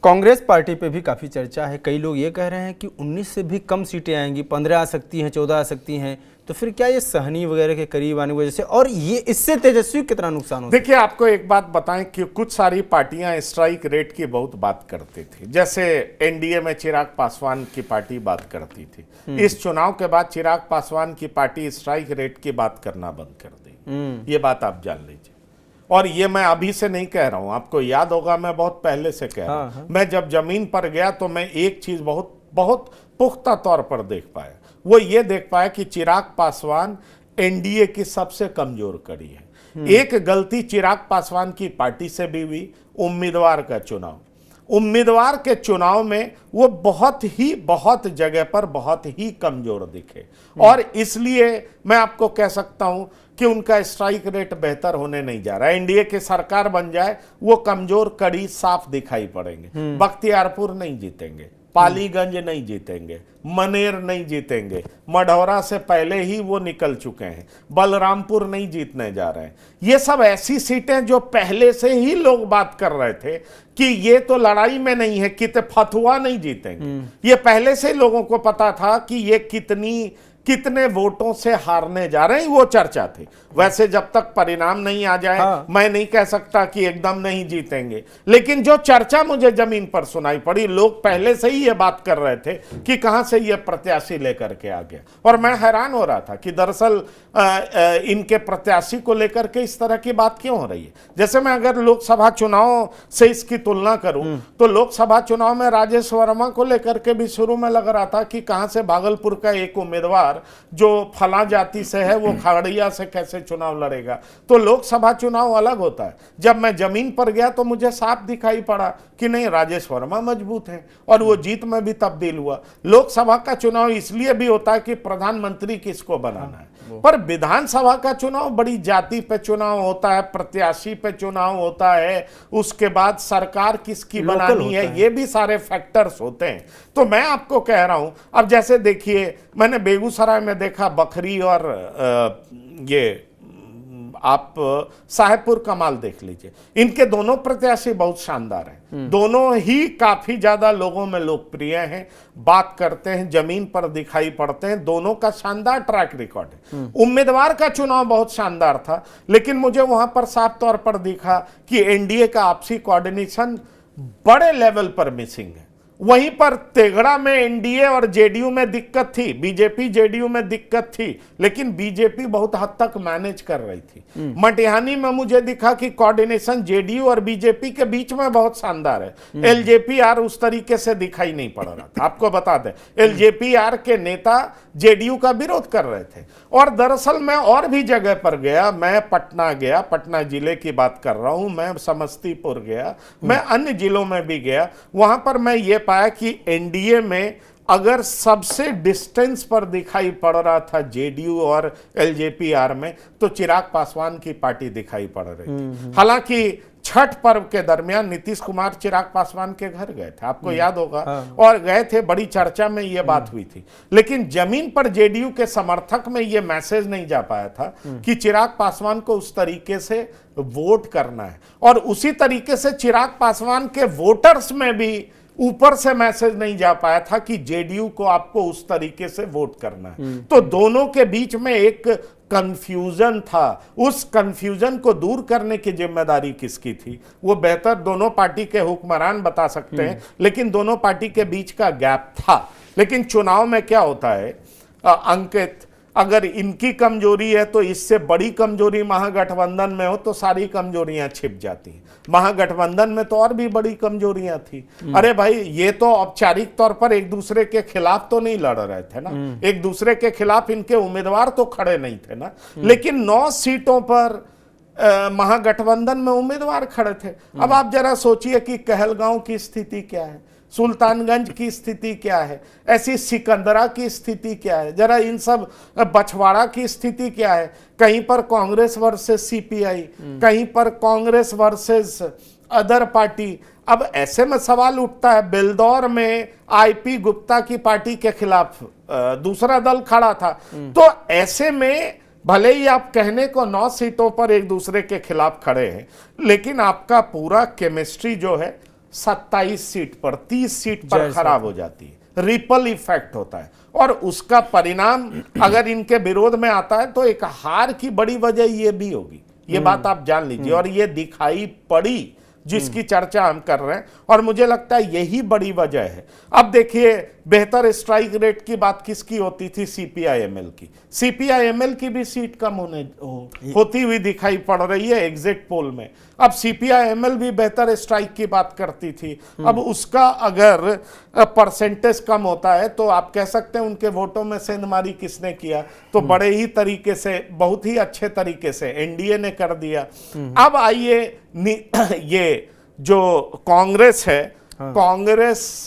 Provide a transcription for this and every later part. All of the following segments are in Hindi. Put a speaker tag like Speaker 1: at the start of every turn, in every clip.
Speaker 1: कांग्रेस पार्टी पे भी काफ़ी चर्चा है। कई लोग ये कह रहे हैं कि 19 से भी कम सीटें आएंगी, 15 आ सकती हैं, 14 आ सकती हैं। तो फिर क्या ये सहनी वगैरह के करीब आने की वजह से, और ये इससे तेजस्वी कितना नुकसान हो?
Speaker 2: देखिए, आपको एक बात बताएं कि कुछ सारी पार्टियां स्ट्राइक रेट की बहुत बात करती थी। जैसे एनडीए में चिराग पासवान की पार्टी बात करती थी। इस चुनाव के बाद चिराग पासवान की पार्टी स्ट्राइक रेट की बात करना बंद कर दी। ये बात आप जान लीजिए। और ये मैं अभी से नहीं कह रहा हूं, आपको याद होगा मैं बहुत पहले से कह रहा हूं। मैं जब जमीन पर गया तो मैं एक चीज बहुत बहुत पुख्ता तौर पर देख पाया। वो ये देख पाया कि चिराग पासवान एनडीए की सबसे कमजोर कड़ी है। एक गलती चिराग पासवान की पार्टी से भी हुई, उम्मीदवार का चुनाव। उम्मीदवार के चुनाव में वो बहुत जगह पर बहुत ही कमजोर दिखे, और इसलिए मैं आपको कह सकता हूं कि उनका स्ट्राइक रेट बेहतर होने नहीं जा रहा है। एनडीए की सरकार बन जाए, वो कमजोर कड़ी साफ दिखाई पड़ेंगे। बख्तियारपुर नहीं जीतेंगे, पालीगंज नहीं जीतेंगे, मनेर नहीं जीतेंगे, मढ़ौरा से पहले ही वो निकल चुके हैं, बलरामपुर नहीं जीतने जा रहे हैं। ये सब ऐसी सीटें जो पहले से ही लोग बात कर रहे थे कि ये तो लड़ाई में नहीं है, कितने फतुआ नहीं जीतेंगे। ये पहले से लोगों को पता था कि ये कितने वोटों से हारने जा रहे हैं, वो चर्चा थी। वैसे जब तक परिणाम नहीं आ जाए मैं नहीं कह सकता कि एकदम नहीं जीतेंगे, लेकिन जो चर्चा मुझे जमीन पर सुनाई पड़ी, लोग पहले से ही ये बात कर रहे थे कि कहां से ये प्रत्याशी लेकर के आ गया। और मैं हैरान हो रहा था कि दरअसल इनके प्रत्याशी को लेकर के इस तरह की बात क्यों हो रही है। जैसे मैं अगर लोकसभा चुनाव से इसकी तुलना करूं तो लोकसभा चुनाव में राजेश वर्मा को लेकर के भी शुरू में लग रहा था कि कहां से भागलपुर का एक उम्मीदवार जो फला जाति से है वो खगड़िया से कैसे चुनाव लड़ेगा। तो लोकसभा चुनाव अलग होता है। जब मैं जमीन पर गया तो मुझे साफ दिखाई पड़ा कि नहीं, राजेश वर्मा मजबूत हैं और वो जीत में भी तब्दील हुआ। लोकसभा का चुनाव इसलिए भी होता है कि प्रधानमंत्री किसको बनाना है, पर विधानसभा का चुनाव बड़ी जाति पे चुनाव होता है, प्रत्याशी पे चुनाव होता है, उसके बाद सरकार किसकी बनानी है, ये भी सारे फैक्टर्स होते हैं। तो मैं आपको कह रहा हूं, अब जैसे देखिए मैंने बेगूसराय में देखा बखरी और ये आप साहेबपुर कमाल देख लीजिए, इनके दोनों प्रत्याशी बहुत शानदार हैं। दोनों ही काफी ज्यादा लोगों में लोकप्रिय हैं, बात करते हैं, जमीन पर दिखाई पड़ते हैं, दोनों का शानदार ट्रैक रिकॉर्ड है। उम्मीदवार का चुनाव बहुत शानदार था, लेकिन मुझे वहां पर साफ तौर पर दिखा कि एनडीए का आपसी कोऑर्डिनेशन बड़े लेवल पर मिसिंग है। वहीं पर तेघड़ा में एनडीए और जेडीयू में दिक्कत थी, बीजेपी जेडीयू में दिक्कत थी, लेकिन बीजेपी बहुत हद तक मैनेज कर रही थी। मटिहानी में मुझे दिखा कि कोऑर्डिनेशन जेडीयू और बीजेपी के बीच में बहुत शानदार है। एलजेपीआर उस तरीके से दिखाई नहीं पड़ रहा था। आपको बता दें, एलजेपीआर के नेता जेडीयू का विरोध कर रहे थे। और दरअसल मैं और भी जगह पर गया, मैं पटना गया, पटना जिले की बात कर रहा हूं, मैं समस्तीपुर गया, मैं अन्य जिलों में भी गया। वहां पर मैं ये पाया कि एनडीए में अगर सबसे डिस्टेंस पर दिखाई पड़ रहा था जेडीयू और एलजेपीआर में, तो चिराग पासवान की पार्टी दिखाई पड़ रही थी। हालांकि छठ पर्व के दरमियान नीतीश कुमार चिराग पासवान के घर गए थे, आपको याद होगा, और गए थे, बड़ी चर्चा में यह बात हुई थी। लेकिन जमीन पर जेडीयू के समर्थक में यह मैसेज नहीं जा पाया था कि चिराग पासवान को उस तरीके से वोट करना है, और उसी तरीके से चिराग पासवान के वोटर्स में भी ऊपर से मैसेज नहीं जा पाया था कि जेडीयू को आपको उस तरीके से वोट करना है। तो दोनों के बीच में एक कंफ्यूजन था। उस कंफ्यूजन को दूर करने की जिम्मेदारी किसकी थी, वो बेहतर दोनों पार्टी के हुक्मरान बता सकते हैं, लेकिन दोनों पार्टी के बीच का गैप था। लेकिन चुनाव में क्या होता है अंकित, अगर इनकी कमजोरी है तो इससे बड़ी कमजोरी महागठबंधन में हो तो सारी कमजोरियां छिप जाती हैं। महागठबंधन में तो और भी बड़ी कमजोरियां थी। अरे भाई, ये तो औपचारिक तौर पर एक दूसरे के खिलाफ तो नहीं लड़ रहे थे ना, एक दूसरे के खिलाफ इनके उम्मीदवार तो खड़े नहीं थे ना, लेकिन 9 सीटों पर महागठबंधन में उम्मीदवार खड़े थे। अब आप जरा सोचिए कि कहलगांव की स्थिति क्या है, सुल्तानगंज की स्थिति क्या है, ऐसी सिकंदरा की स्थिति क्या है, जरा इन सब बछवाड़ा की स्थिति क्या है। कहीं पर कांग्रेस वर्सेस सीपीआई, कहीं पर कांग्रेस वर्सेस अदर पार्टी। अब ऐसे में सवाल उठता है, बेलदौर में आईपी गुप्ता की पार्टी के खिलाफ दूसरा दल खड़ा था। तो ऐसे में भले ही आप कहने को 9 सीटों पर एक दूसरे के खिलाफ खड़े हैं, लेकिन आपका पूरा केमिस्ट्री जो है 27 सीट पर 30 सीट पर खराब हो जाती है, रिपल इफेक्ट होता है और उसका परिणाम अगर इनके विरोध में आता है तो एक हार की बड़ी वजह ये भी होगी, ये बात आप जान लीजिए। और ये दिखाई पड़ी जिसकी चर्चा हम कर रहे हैं और मुझे लगता है यही बड़ी वजह है। अब देखिए बेहतर स्ट्राइक रेट की बात किसकी होती थी, सीपीआईएमएल की। सीपीआईएमएल की भी सीट कम होती हुई दिखाई पड़ रही है एग्जिट पोल में। अब सीपीआईएमएल भी बेहतर स्ट्राइक की बात करती थी, अब उसका अगर परसेंटेज कम होता है तो आप कह सकते हैं उनके वोटों में सेंधमारी किसने किया, तो बड़े ही तरीके से, बहुत ही अच्छे तरीके से एनडीए ने कर दिया। अब आइए ये जो कांग्रेस है, कांग्रेस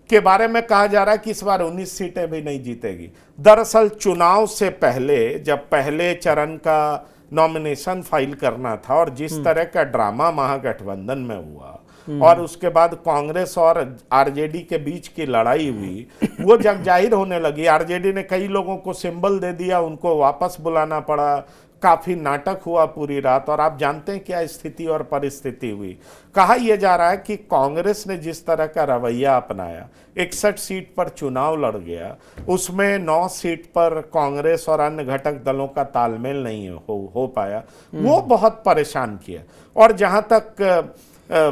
Speaker 2: के बारे में कहा जा रहा है कि इस बार 19 सीटें भी नहीं जीतेगी। दरअसल चुनाव से पहले जब पहले चरण का नॉमिनेशन फाइल करना था और जिस तरह का ड्रामा महागठबंधन में हुआ और उसके बाद कांग्रेस और आरजेडी के बीच की लड़ाई हुई, वो जब जाहिर होने लगी, आरजेडी ने कई लोगों को सिंबल दे दिया, उनको वापस बुलाना पड़ा, काफी नाटक हुआ पूरी रात। और आप जानते हैं क्या स्थिति और परिस्थिति हुई। कहा यह जा रहा है कि कांग्रेस ने जिस तरह का रवैया अपनाया, 61 सीट पर चुनाव लड़ गया, उसमें 9 सीट पर कांग्रेस और अन्य घटक दलों का तालमेल नहीं हो पाया, वो बहुत परेशान किया। और जहां तक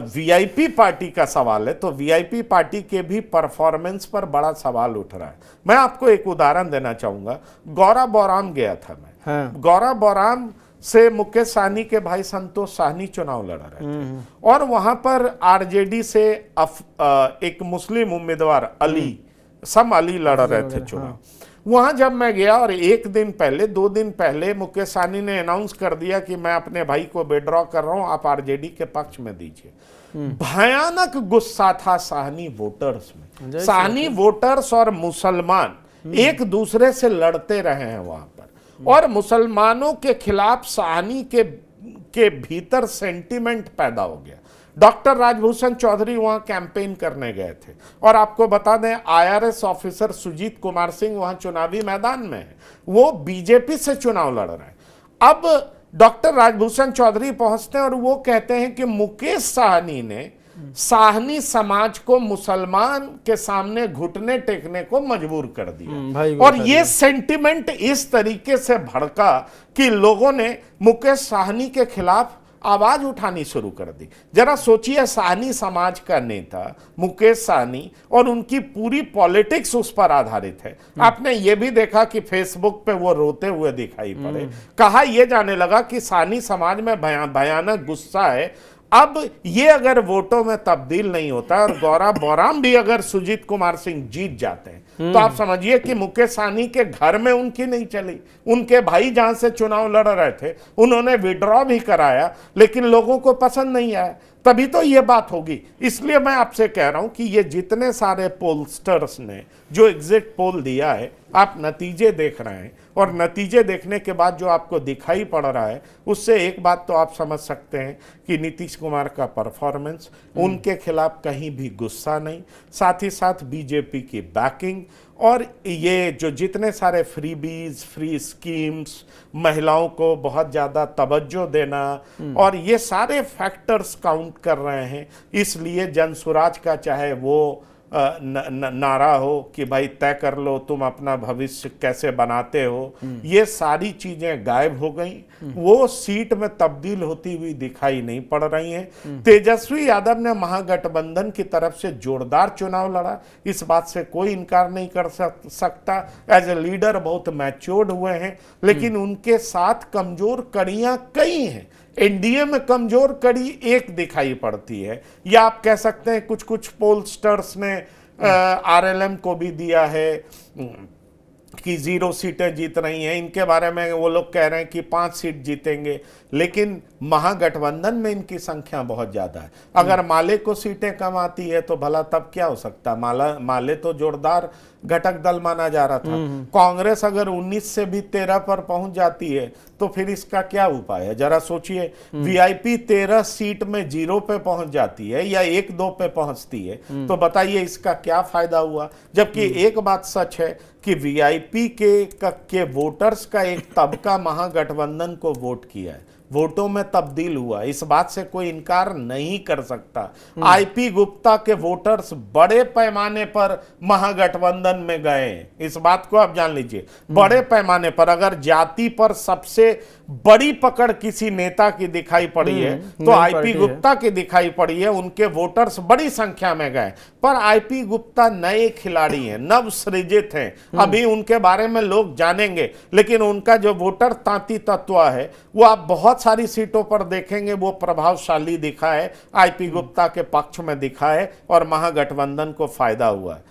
Speaker 2: वीआईपी पार्टी का सवाल है तो वीआईपी पार्टी के भी परफॉर्मेंस पर बड़ा सवाल उठ रहा है। मैं आपको एक उदाहरण देना चाहूंगा। गौरा बौराम गया था मैं, गौरा बौराम से मुकेश साहनी के भाई संतोष साहनी चुनाव लड़ रहे थे और वहां पर आरजेडी से एक मुस्लिम उम्मीदवार अली लड़ रहे थे चुनाव। वहां जब मैं गया और 1 दिन पहले 2 दिन पहले मुकेश साहनी ने अनाउंस कर दिया कि मैं अपने भाई को विड्रॉ कर रहा हूं, आप आरजेडी के पक्ष में दीजिए। भयानक गुस्सा था साहनी वोटर्स में। साहनी वोटर्स और मुसलमान एक दूसरे से लड़ते रहे हैं वहां पर और मुसलमानों के खिलाफ साहनी के भीतर सेंटिमेंट पैदा हो गया। डॉक्टर राजभूषण चौधरी वहां कैंपेन करने गए थे और आपको बता दें आईआरएस ऑफिसर सुजीत कुमार सिंह वहां चुनावी मैदान में है, वो बीजेपी से चुनाव लड़ रहे हैं। अब डॉक्टर राजभूषण चौधरी पहुंचते हैं और वो कहते हैं कि मुकेश साहनी ने साहनी समाज को मुसलमान के सामने घुटने टेकने को मजबूर कर दिया और ये सेंटिमेंट इस तरीके से भड़का कि लोगों ने मुकेश साहनी के खिलाफ आवाज उठानी शुरू कर दी। जरा सोचिए, साहनी समाज का नेता मुकेश साहनी और उनकी पूरी पॉलिटिक्स उस पर आधारित है। आपने ये भी देखा कि फेसबुक पे वो रोते हुए दिखाई पड़े। कहा यह जाने लगा कि साहनी समाज में भयानक गुस्सा है। अब ये अगर वोटों में तब्दील नहीं होता और गौरा बौराम भी अगर सुजीत कुमार सिंह जीत जाते हैं तो आप समझिए कि मुकेश साहनी के घर में उनकी नहीं चली। उनके भाई जहां से चुनाव लड़ रहे थे उन्होंने विड्रॉ भी कराया लेकिन लोगों को पसंद नहीं आया, तभी तो ये बात होगी। इसलिए मैं आपसे कह रहा हूं कि ये जितने सारे पोलस्टर्स ने जो एग्जिट पोल दिया है, आप नतीजे देख रहे हैं और नतीजे देखने के बाद जो आपको दिखाई पड़ रहा है उससे एक बात तो आप समझ सकते हैं कि नीतीश कुमार का परफॉर्मेंस, उनके खिलाफ कहीं भी गुस्सा नहीं, साथ ही साथ बीजेपी की बैकिंग और ये जो जितने सारे फ्रीबीज, फ्री स्कीम्स, महिलाओं को बहुत ज़्यादा तवज्जो देना और ये सारे फैक्टर्स काउंट कर रहे हैं। इसलिए जनसुराज का चाहे वो नारा हो कि भाई तय कर लो तुम अपना भविष्य कैसे बनाते हो, ये सारी चीजें गायब हो गई, वो सीट में तब्दील होती हुई दिखाई नहीं पड़ रही हैं। तेजस्वी यादव ने महागठबंधन की तरफ से जोरदार चुनाव लड़ा, इस बात से कोई इनकार नहीं कर सकता। एज ए लीडर बहुत मैच्योर्ड हुए हैं, लेकिन उनके साथ कमजोर कड़ियां कई हैं। एनडीए में कमजोर कड़ी एक दिखाई पड़ती है, या आप कह सकते हैं कुछ कुछ पोलस्टर्स ने आरएलएम को भी दिया है कि 0 सीटें जीत रही हैं। इनके बारे में वो लोग कह रहे हैं कि 5 सीट जीतेंगे, लेकिन महागठबंधन में इनकी संख्या बहुत ज्यादा है। अगर माले को सीटें कम आती है तो भला तब क्या हो सकता। माले तो जोरदार घटक दल माना जा रहा था। कांग्रेस अगर 19 से भी 13 पर पहुंच जाती है तो फिर इसका क्या उपाय है। जरा सोचिए, वीआईपी 13 सीट में 0 पे पहुंच जाती है या 1-2 पे पहुंचती है तो बताइए इसका क्या फायदा हुआ। जबकि एक बात सच है कि वीआईपी के वोटर्स का एक तबका महागठबंधन को वोट किया है, वोटों में तब्दील हुआ, इस बात से कोई इनकार नहीं कर सकता। आईपी गुप्ता के वोटर्स बड़े पैमाने पर महागठबंधन में गए, इस बात को आप जान लीजिए। बड़े पैमाने पर अगर जाति पर सबसे बड़ी पकड़ किसी नेता की दिखाई पड़ी है तो आईपी गुप्ता की दिखाई पड़ी है। उनके वोटर्स बड़ी संख्या में गए, पर आईपी गुप्ता नए खिलाड़ी हैं, नव सृजित हैं, अभी उनके बारे में लोग जानेंगे, लेकिन उनका जो वोटर तांती तत्व है वो आप बहुत सारी सीटों पर देखेंगे वो प्रभावशाली दिखा है, आईपी गुप्ता के पक्ष में दिखा है और महागठबंधन को फायदा हुआ है।